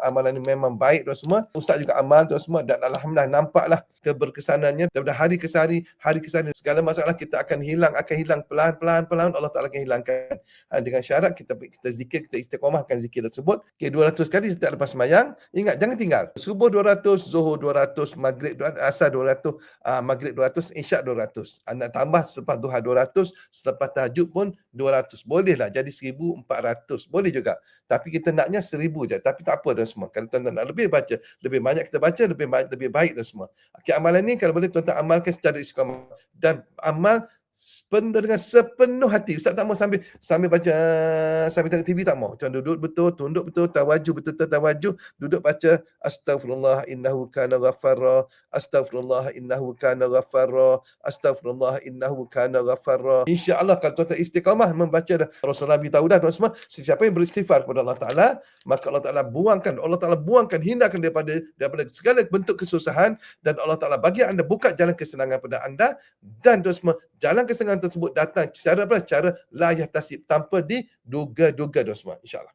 amalan ini memang baik tuan semua. Ustaz juga amal tuan semua dan alhamdulillah nampaklah keberkesanannya daripada hari ke hari segala masalah kita akan hilang pelan-pelan Allah Taala akan hilangkan. Dengan syarat kita zikir, kita istiqamahkan zikir tersebut. 200 kali setiap lepas sembahyang. Ingat jangan tinggal. Subuh 200, Zuhur 200, Maghrib 200, Asar 200, Maghrib 200, Isyak 200. Anda tambah selepas duha 200, selepas tahajud pun 200. Bolehlah jadi 1400. Boleh juga. Tapi kita naknya 1000 je. Tapi tak apa dah semua. Kalau tuan-tuan nak lebih baca, lebih banyak kita baca, lebih baik dah semua. Okay, amalan ni kalau boleh tuan-tuan amalkan secara istiqamah dan amal dengan sepenuh hati. Ustaz tak mau sambil baca, sambil tengok TV tak mau. Macam duduk betul, tunduk betul, tawajuh, duduk baca astaghfirullah innahu kana ghaffara, astaghfirullah innahu kana ghaffara, astaghfirullah innahu kana ghaffara. Insya-Allah kalau tuan-tuan istiqamah membaca Rasulullah Nabi tahu dah tuan semua, sesiapa yang beristighfar kepada Allah Taala, maka Allah Taala buangkan, hindarkan daripada segala bentuk kesusahan dan Allah Taala bagi anda buka jalan kesenangan pada anda dan tuan semua jalan kesenangan tersebut datang cara la yahtasib, tanpa diduga-duga tuan semua, insya-Allah.